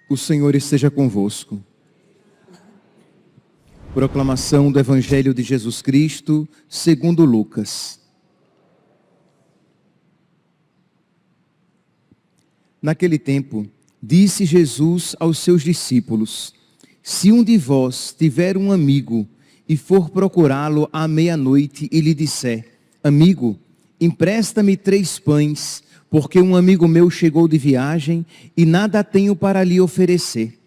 O Senhor esteja convosco. Proclamação do Evangelho de Jesus Cristo, segundo Lucas. Naquele tempo, disse Jesus aos seus discípulos: se um de vós tiver um amigo e for procurá-lo à meia-noite e lhe disser: amigo, empresta-me 3 pães, porque um amigo meu chegou de viagem e nada tenho para lhe oferecer.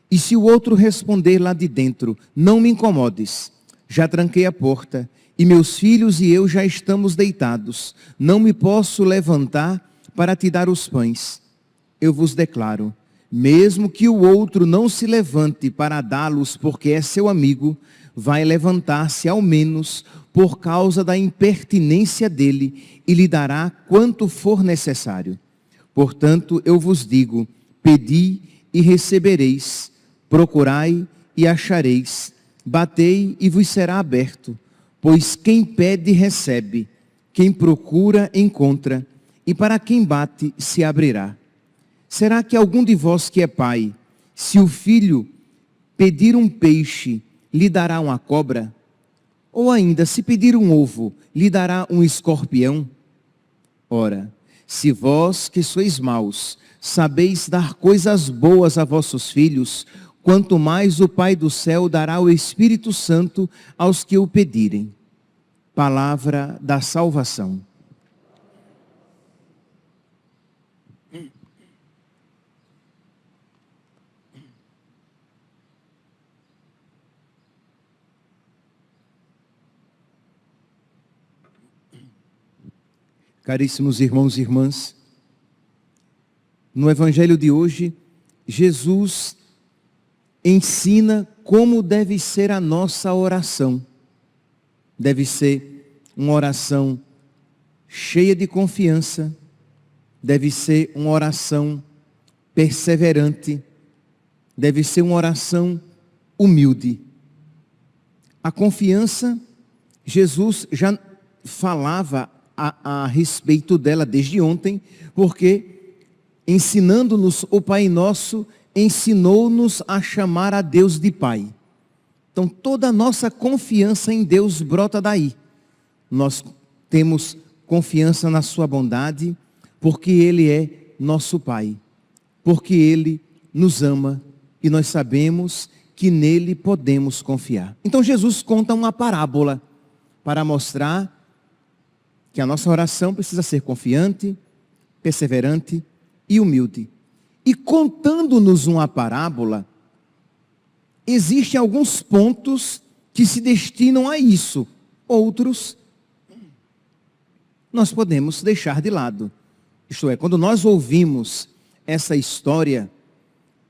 E se o outro responder lá de dentro: não me incomodes, já tranquei a porta, e meus filhos e eu já estamos deitados, não me posso levantar para te dar os pães. Eu vos declaro, mesmo que o outro não se levante para dá-los porque é seu amigo, vai levantar-se ao menos por causa da impertinência dele e lhe dará quanto for necessário. Portanto, eu vos digo, pedi e recebereis, procurai e achareis, batei e vos será aberto, pois quem pede recebe, quem procura encontra, e para quem bate se abrirá. Será que algum de vós que é pai, se o filho pedir um peixe, lhe dará uma cobra? Ou ainda, se pedir um ovo, lhe dará um escorpião? Ora, se vós que sois maus, sabeis dar coisas boas a vossos filhos, quanto mais o Pai do céu dará o Espírito Santo aos que o pedirem. Palavra da salvação. Caríssimos irmãos e irmãs, no Evangelho de hoje, Jesus ensina como deve ser a nossa oração. Deve ser uma oração cheia de confiança, deve ser uma oração perseverante, deve ser uma oração humilde. A confiança, Jesus já falava a respeito dela desde ontem, porque ensinando-nos o Pai Nosso, ensinou-nos a chamar a Deus de Pai. Então toda a nossa confiança em Deus brota daí. Nós temos confiança na sua bondade, porque Ele é nosso Pai, porque Ele nos ama e nós sabemos que nele podemos confiar. Então Jesus conta uma parábola para mostrar que a nossa oração precisa ser confiante, perseverante e humilde. E contando-nos uma parábola, existem alguns pontos que se destinam a isso. Outros, nós podemos deixar de lado. Isto é, quando nós ouvimos essa história,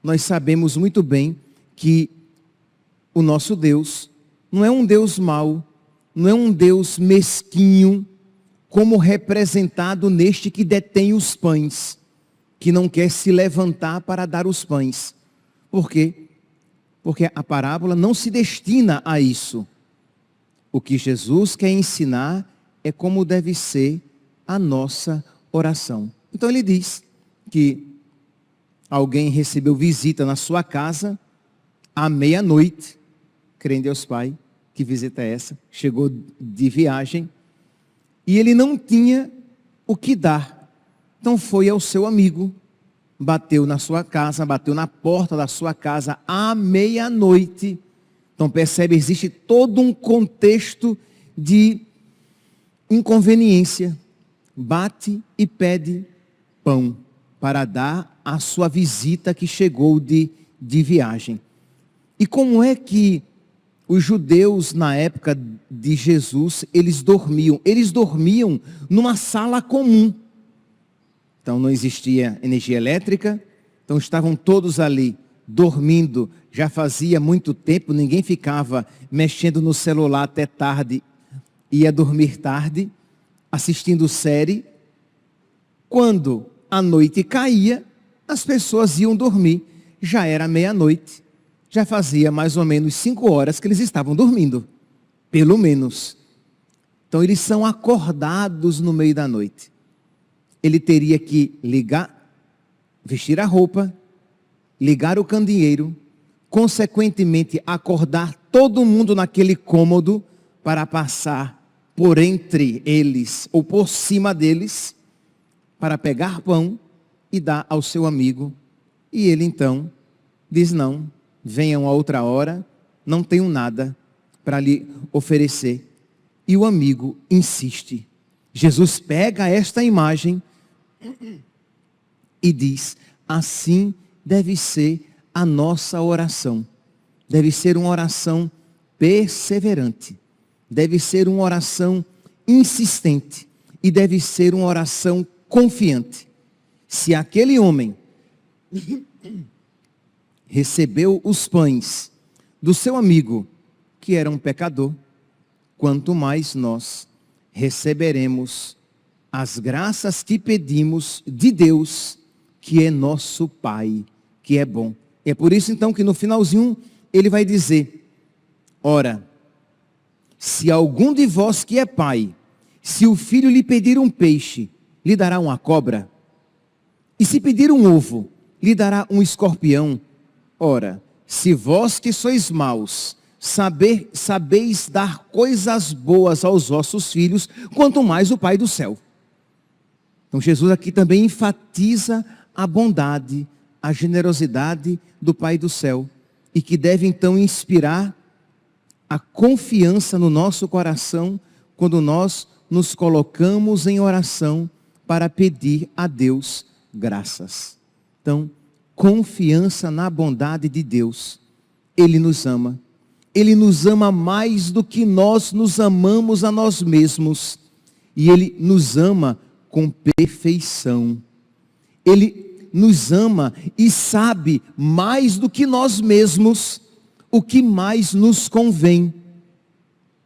nós sabemos muito bem que o nosso Deus não é um Deus mau, não é um Deus mesquinho, como representado neste que detém os pães, que não quer se levantar para dar os pães. Por quê? Porque a parábola não se destina a isso. O que Jesus quer ensinar é como deve ser a nossa oração. Então ele diz que alguém recebeu visita na sua casa à meia-noite. Crê em Deus Pai, que visita é essa? Chegou de viagem. E ele não tinha o que dar. Então foi ao seu amigo, bateu na sua casa, bateu na porta da sua casa à meia-noite. Então percebe, existe todo um contexto de inconveniência. Bate e pede pão para dar a sua visita que chegou de viagem. E como é que os judeus, na época de Jesus, eles dormiam? Eles dormiam numa sala comum. Então não existia energia elétrica, então estavam todos ali dormindo. Já fazia muito tempo, ninguém ficava mexendo no celular até tarde, ia dormir tarde, assistindo série. Quando a noite caía, as pessoas iam dormir. Já era meia-noite. Já fazia mais ou menos 5 horas que eles estavam dormindo. Pelo menos. Então eles são acordados no meio da noite. Ele teria que vestir a roupa, ligar o candeeiro, consequentemente acordar todo mundo naquele cômodo para passar por entre eles ou por cima deles, para pegar pão e dar ao seu amigo. E ele então diz: não, venham a outra hora, não tenho nada para lhe oferecer. E o amigo insiste. Jesus pega esta imagem e diz: assim deve ser a nossa oração. Deve ser uma oração perseverante. Deve ser uma oração insistente. E deve ser uma oração confiante. Se aquele homem recebeu os pães do seu amigo, que era um pecador, quanto mais nós receberemos as graças que pedimos de Deus, que é nosso Pai, que é bom. É por isso então que no finalzinho ele vai dizer: ora, se algum de vós que é pai, se o filho lhe pedir um peixe, lhe dará uma cobra? E se pedir um ovo, lhe dará um escorpião? Ora, se vós que sois maus, sabeis dar coisas boas aos vossos filhos, quanto mais o Pai do céu. Então Jesus aqui também enfatiza a bondade, a generosidade do Pai do céu, e que deve então inspirar a confiança no nosso coração quando nós nos colocamos em oração para pedir a Deus graças. Então, confiança na bondade de Deus. Ele nos ama. Ele nos ama mais do que nós nos amamos a nós mesmos. E Ele nos ama com perfeição. Ele nos ama e sabe mais do que nós mesmos o que mais nos convém.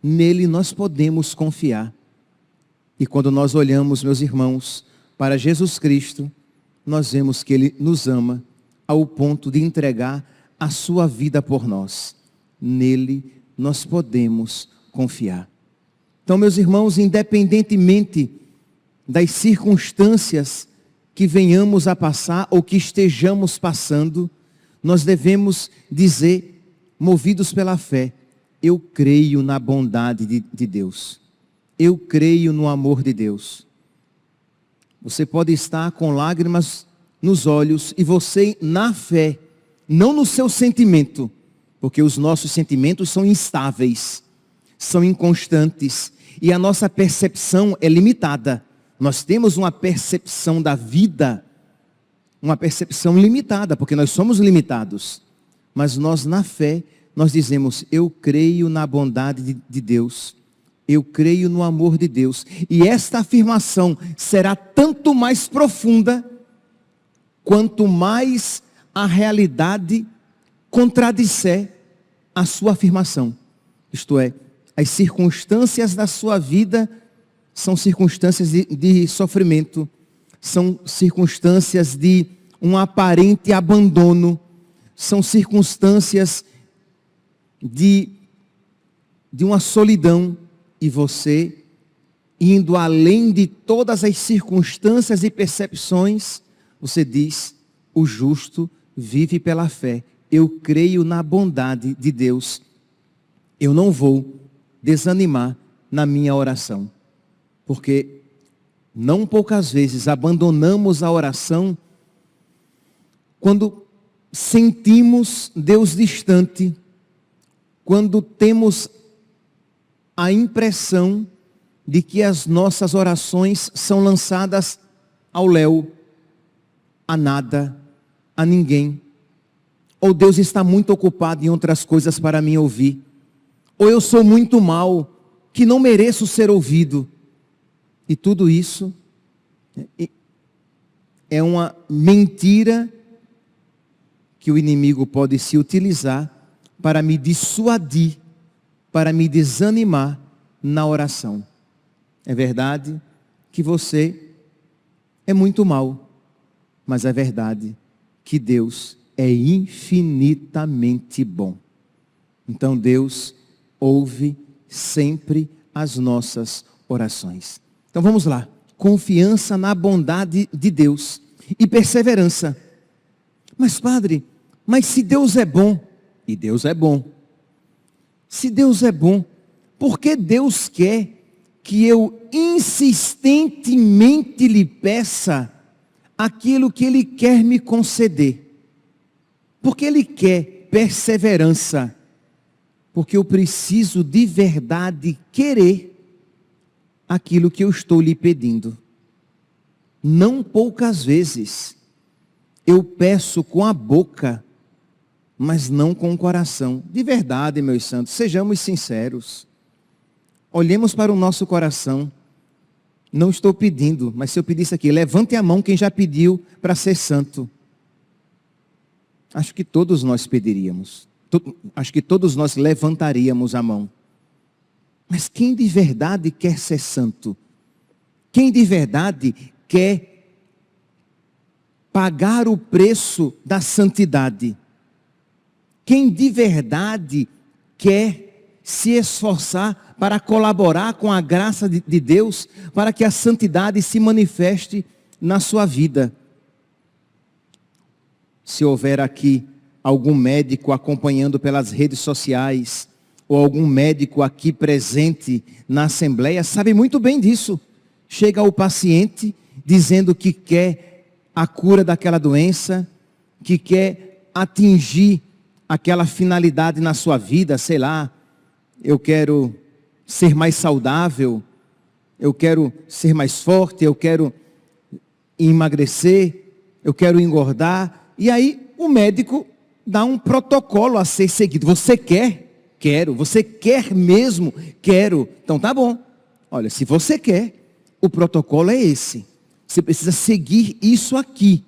Nele nós podemos confiar. E quando nós olhamos, meus irmãos, para Jesus Cristo, nós vemos que Ele nos ama ao ponto de entregar a sua vida por nós. Nele nós podemos confiar. Então, meus irmãos, independentemente das circunstâncias que venhamos a passar ou que estejamos passando, nós devemos dizer, movidos pela fé: eu creio na bondade de Deus. Eu creio no amor de Deus. Você pode estar com lágrimas nos olhos e você na fé, não no seu sentimento, porque os nossos sentimentos são instáveis, são inconstantes e a nossa percepção é limitada. Nós temos uma percepção da vida, uma percepção limitada, porque nós somos limitados. Mas nós na fé, nós dizemos: eu creio na bondade de Deus. Eu creio no amor de Deus. E esta afirmação será tanto mais profunda quanto mais a realidade contradisser a sua afirmação. Isto é, as circunstâncias da sua vida são circunstâncias de sofrimento, são circunstâncias de um aparente abandono, são circunstâncias de uma solidão. E você, indo além de todas as circunstâncias e percepções, você diz: o justo vive pela fé. Eu creio na bondade de Deus. Eu não vou desanimar na minha oração. Porque não poucas vezes abandonamos a oração quando sentimos Deus distante, quando temos a impressão de que as nossas orações são lançadas ao léu, a nada, a ninguém. Ou Deus está muito ocupado em outras coisas para me ouvir. Ou eu sou muito mal, que não mereço ser ouvido. E tudo isso é uma mentira que o inimigo pode se utilizar para me dissuadir, para me desanimar na oração. É verdade que você é muito mal. Mas é verdade que Deus é infinitamente bom. Então Deus ouve sempre as nossas orações. Então vamos lá. Confiança na bondade de Deus e perseverança. Mas padre, mas se Deus é bom, e Deus é bom, se Deus é bom, por que Deus quer que eu insistentemente lhe peça aquilo que Ele quer me conceder? Porque Ele quer perseverança, porque eu preciso de verdade querer aquilo que eu estou lhe pedindo. Não poucas vezes eu peço com a boca, mas não com o coração. De verdade, meus santos, sejamos sinceros. Olhemos para o nosso coração. Não estou pedindo, mas se eu pedisse aqui, levante a mão quem já pediu para ser santo. Acho que todos nós pediríamos. Acho que todos nós levantaríamos a mão. Mas quem de verdade quer ser santo? Quem de verdade quer pagar o preço da santidade? Quem de verdade quer se esforçar para colaborar com a graça de Deus, para que a santidade se manifeste na sua vida? Se houver aqui algum médico acompanhando pelas redes sociais, ou algum médico aqui presente na assembleia, sabe muito bem disso. Chega o paciente dizendo que quer a cura daquela doença, que quer atingir aquela finalidade na sua vida, sei lá, eu quero ser mais saudável, eu quero ser mais forte, eu quero emagrecer, eu quero engordar. E aí o médico dá um protocolo a ser seguido. Você quer? Quero. Você quer mesmo? Quero. Então tá bom. Olha, se você quer, o protocolo é esse. Você precisa seguir isso aqui.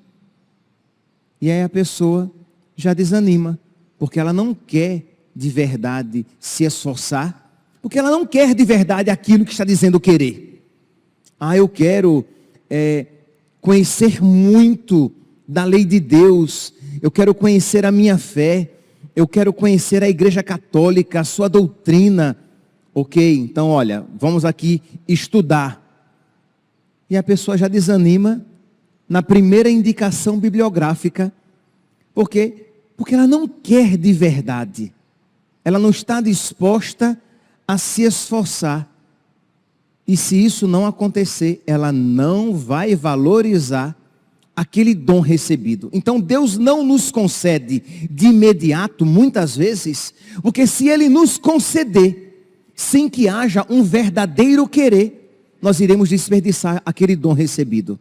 E aí a pessoa já desanima, porque ela não quer de verdade se esforçar, porque ela não quer de verdade aquilo que está dizendo querer. Eu quero conhecer muito da lei de Deus, eu quero conhecer a minha fé, eu quero conhecer a Igreja Católica, a sua doutrina. Ok, então olha, vamos aqui estudar. E a pessoa já desanima na primeira indicação bibliográfica. Por quê? Porque ela não quer de verdade. Ela não está disposta a se esforçar. E se isso não acontecer, ela não vai valorizar aquele dom recebido. Então Deus não nos concede de imediato, muitas vezes, porque se Ele nos conceder, sem que haja um verdadeiro querer, nós iremos desperdiçar aquele dom recebido.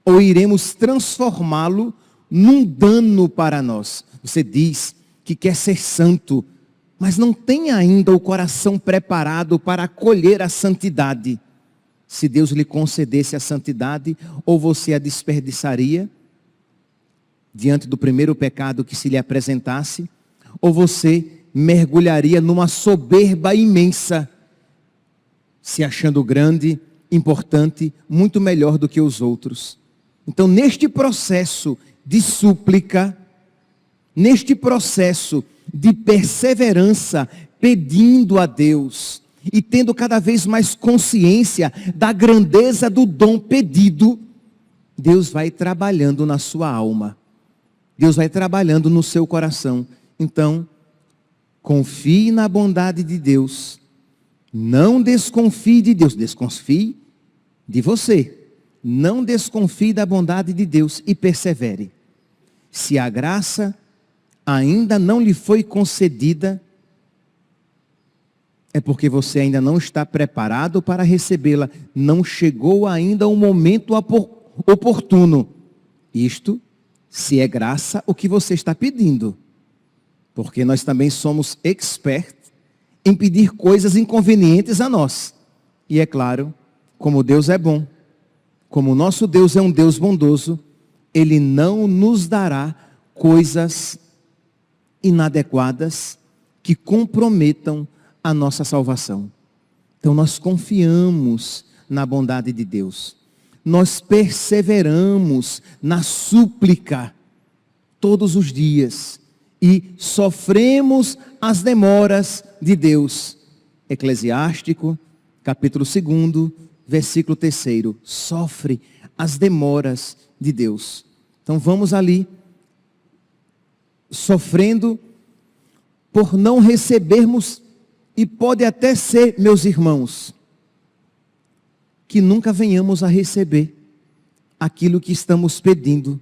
Ou iremos transformá-lo num dano para nós. Você diz que quer ser santo, mas não tem ainda o coração preparado para acolher a santidade. Se Deus lhe concedesse a santidade, ou você a desperdiçaria diante do primeiro pecado que se lhe apresentasse, ou você mergulharia numa soberba imensa, se achando grande, importante, muito melhor do que os outros. Então, neste processo de súplica, neste processo de perseverança, pedindo a Deus e tendo cada vez mais consciência da grandeza do dom pedido, Deus vai trabalhando na sua alma. Deus vai trabalhando no seu coração. Então, confie na bondade de Deus. Não desconfie de Deus. Desconfie de você. Não desconfie da bondade de Deus e persevere. Se a graça ainda não lhe foi concedida, é porque você ainda não está preparado para recebê-la. Não chegou ainda o momento oportuno. Isto, se é graça, o que você está pedindo. Porque nós também somos expertos em pedir coisas inconvenientes a nós. E é claro, como Deus é bom, como o nosso Deus é um Deus bondoso, Ele não nos dará coisas inadequadas que comprometam a nossa salvação. Então nós confiamos na bondade de Deus. nós perseveramos na súplica todos os dias e sofremos as demoras de Deus. Eclesiástico, capítulo 2, versículo 3. Sofre as demoras de Deus. Então vamos ali, sofrendo por não recebermos, e pode até ser, meus irmãos, que nunca venhamos a receber aquilo que estamos pedindo,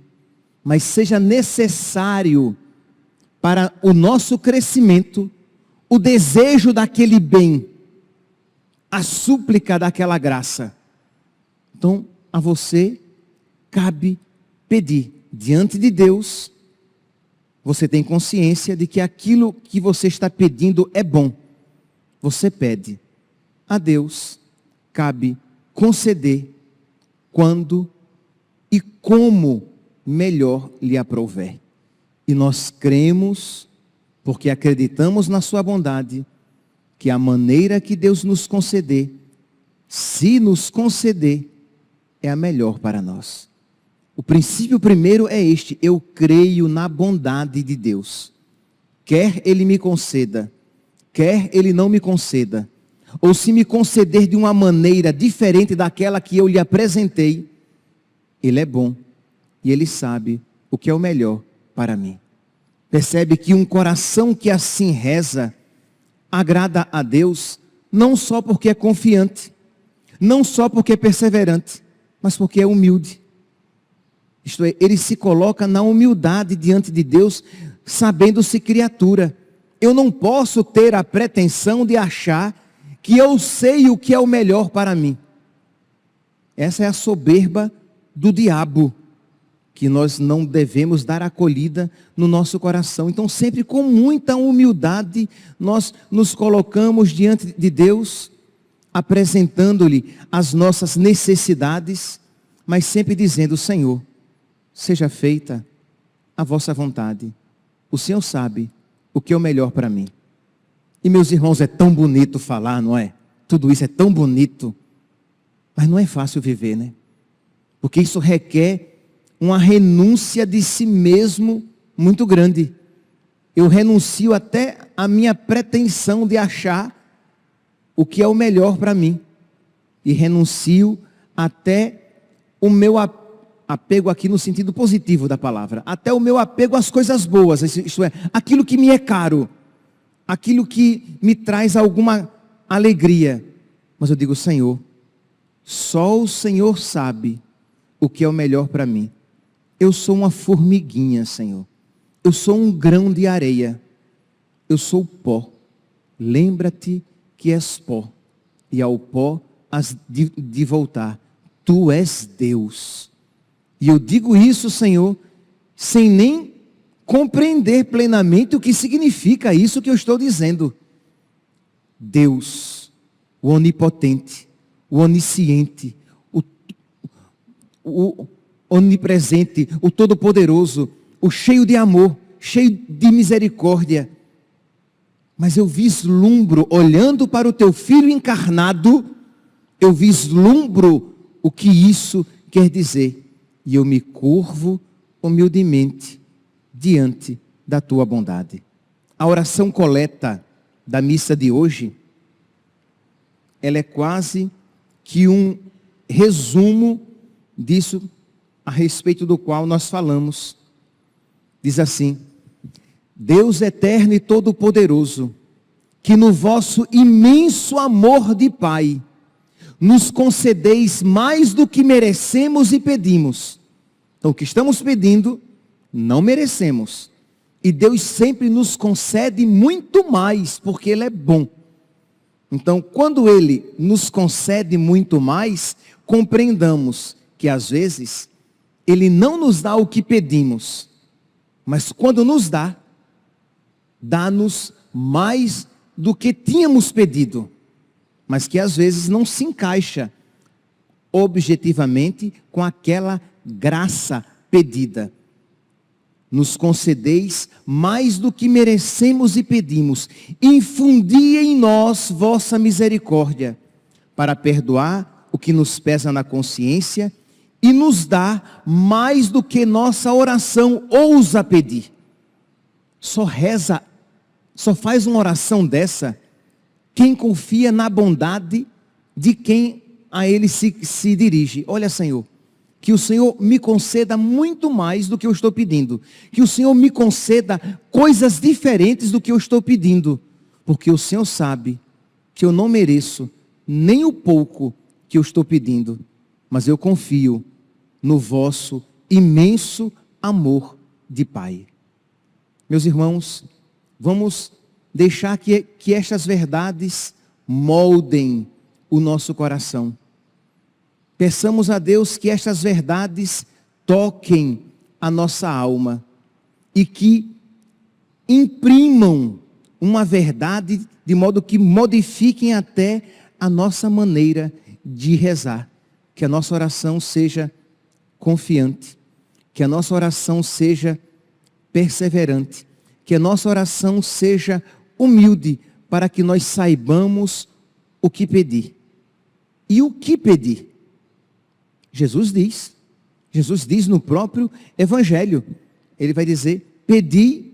mas seja necessário para o nosso crescimento, o desejo daquele bem, a súplica daquela graça. Então, a você cabe pedir diante de Deus. Você tem consciência de que aquilo que você está pedindo é bom. Você pede. A Deus cabe conceder quando e como melhor lhe aprouver. E nós cremos, porque acreditamos na sua bondade, que a maneira que Deus nos conceder, se nos conceder, é a melhor para nós. O princípio primeiro é este: eu creio na bondade de Deus. Quer Ele me conceda, quer Ele não me conceda, ou se me conceder de uma maneira diferente daquela que eu lhe apresentei, Ele é bom e Ele sabe o que é o melhor para mim. Percebe que um coração que assim reza agrada a Deus, não só porque é confiante, não só porque é perseverante, mas porque é humilde. Isto é, ele se coloca na humildade diante de Deus, sabendo-se criatura. Eu não posso ter a pretensão de achar que eu sei o que é o melhor para mim. Essa é a soberba do diabo, que nós não devemos dar acolhida no nosso coração. Então, sempre com muita humildade, nós nos colocamos diante de Deus, apresentando-lhe as nossas necessidades, mas sempre dizendo: Senhor, seja feita a vossa vontade. O Senhor sabe o que é o melhor para mim. E meus irmãos, é tão bonito falar, não é? Tudo isso é tão bonito, mas não é fácil viver, né? Porque isso requer uma renúncia de si mesmo muito grande. Eu renuncio até a minha pretensão de achar o que é o melhor para mim. E renuncio até o meu apego aqui no sentido positivo da palavra. Até o meu apego às coisas boas. Isto é, aquilo que me é caro. Aquilo que me traz alguma alegria. Mas eu digo: Senhor, só o Senhor sabe o que é o melhor para mim. Eu sou uma formiguinha, Senhor. Eu sou um grão de areia. Eu sou pó. Lembra-te que és pó. E ao pó has de voltar. Tu és Deus. E eu digo isso, Senhor, sem nem compreender plenamente o que significa isso que eu estou dizendo. Deus, o onipotente, o onisciente, o onipresente, o todo-poderoso, o cheio de amor, cheio de misericórdia. Mas eu vislumbro, olhando para o teu Filho encarnado, eu vislumbro o que isso quer dizer. E eu me curvo humildemente diante da tua bondade. A oração coleta da missa de hoje, ela é quase que um resumo disso a respeito do qual nós falamos. Diz assim: Deus eterno e todo-poderoso, que no vosso imenso amor de Pai, nos concedeis mais do que merecemos e pedimos. Então, o que estamos pedindo, não merecemos. E Deus sempre nos concede muito mais, porque Ele é bom. Então, quando Ele nos concede muito mais, compreendamos que às vezes Ele não nos dá o que pedimos, mas quando nos dá, dá-nos mais do que tínhamos pedido, mas que às vezes não se encaixa objetivamente com aquela graça pedida. Nos concedeis mais do que merecemos e pedimos. Infundi em nós vossa misericórdia, para perdoar o que nos pesa na consciência e nos dá mais do que nossa oração ousa pedir. Só faz uma oração dessa quem confia na bondade de quem a Ele se dirige. Olha, Senhor, que o Senhor me conceda muito mais do que eu estou pedindo. Que o Senhor me conceda coisas diferentes do que eu estou pedindo. Porque o Senhor sabe que eu não mereço nem o pouco que eu estou pedindo. Mas eu confio no vosso imenso amor de Pai. Meus irmãos, vamos deixar que estas verdades moldem o nosso coração. Peçamos a Deus que estas verdades toquem a nossa alma e que imprimam uma verdade de modo que modifiquem até a nossa maneira de rezar. Que a nossa oração seja confiante, que a nossa oração seja perseverante, que a nossa oração seja humilde, para que nós saibamos o que pedir. E o que pedir? Jesus diz no próprio Evangelho, Ele vai dizer, pedi,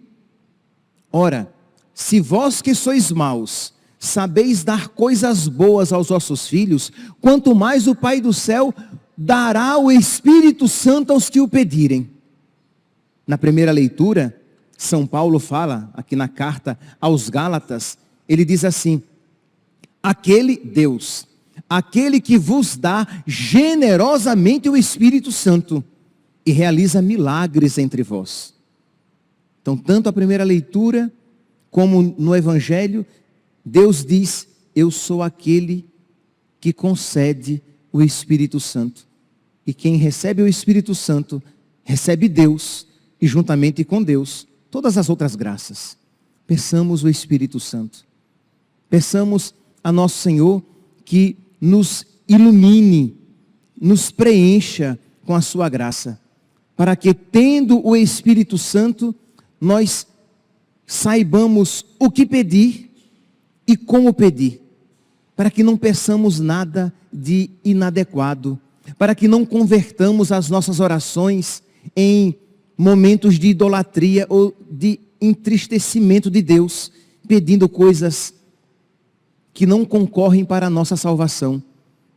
ora, se vós que sois maus, sabeis dar coisas boas aos vossos filhos, quanto mais o Pai do céu dará o Espírito Santo aos que o pedirem. Na primeira leitura, São Paulo fala, aqui na carta aos Gálatas, ele diz assim, aquele Deus, aquele que vos dá generosamente o Espírito Santo e realiza milagres entre vós. Então, tanto a primeira leitura como no Evangelho, Deus diz, eu sou aquele que concede o Espírito Santo. E quem recebe o Espírito Santo, recebe Deus e juntamente com Deus, todas as outras graças. Peçamos o Espírito Santo. Peçamos a nosso Senhor que nos ilumine, nos preencha com a sua graça, para que tendo o Espírito Santo, nós saibamos o que pedir e como pedir, para que não peçamos nada de inadequado, para que não convertamos as nossas orações em momentos de idolatria ou de entristecimento de Deus, pedindo coisas que não concorrem para a nossa salvação,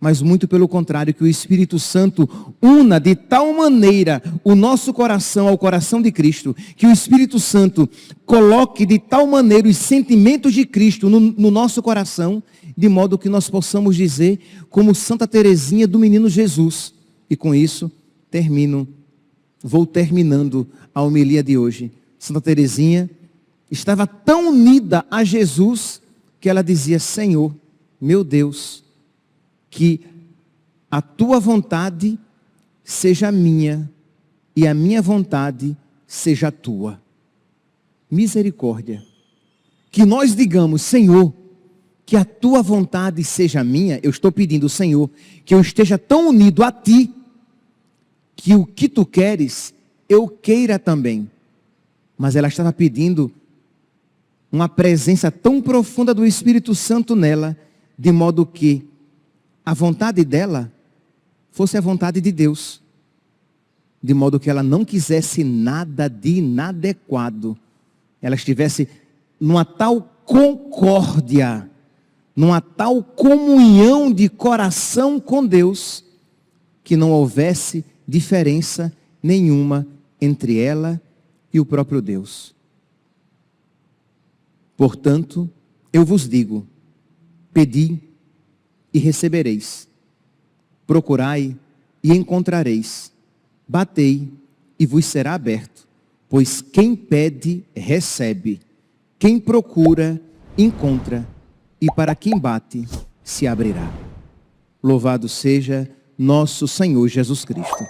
mas muito pelo contrário, que o Espírito Santo una de tal maneira o nosso coração ao coração de Cristo, que o Espírito Santo coloque de tal maneira os sentimentos de Cristo no nosso coração, de modo que nós possamos dizer, como Santa Teresinha do Menino Jesus. E com isso, vou terminando a homilia de hoje. Santa Teresinha estava tão unida a Jesus, que ela dizia, Senhor, meu Deus, que a tua vontade seja minha e a minha vontade seja tua. Misericórdia. Que nós digamos, Senhor, que a tua vontade seja minha. Eu estou pedindo, Senhor, que eu esteja tão unido a ti, que o que tu queres, eu queira também. Mas ela estava pedindo uma presença tão profunda do Espírito Santo nela, de modo que a vontade dela fosse a vontade de Deus. De modo que ela não quisesse nada de inadequado. Ela estivesse numa tal concórdia, numa tal comunhão de coração com Deus, que não houvesse diferença nenhuma entre ela e o próprio Deus. Portanto, eu vos digo, pedi e recebereis, procurai e encontrareis, batei e vos será aberto, pois quem pede, recebe, quem procura, encontra, e para quem bate, se abrirá. Louvado seja nosso Senhor Jesus Cristo.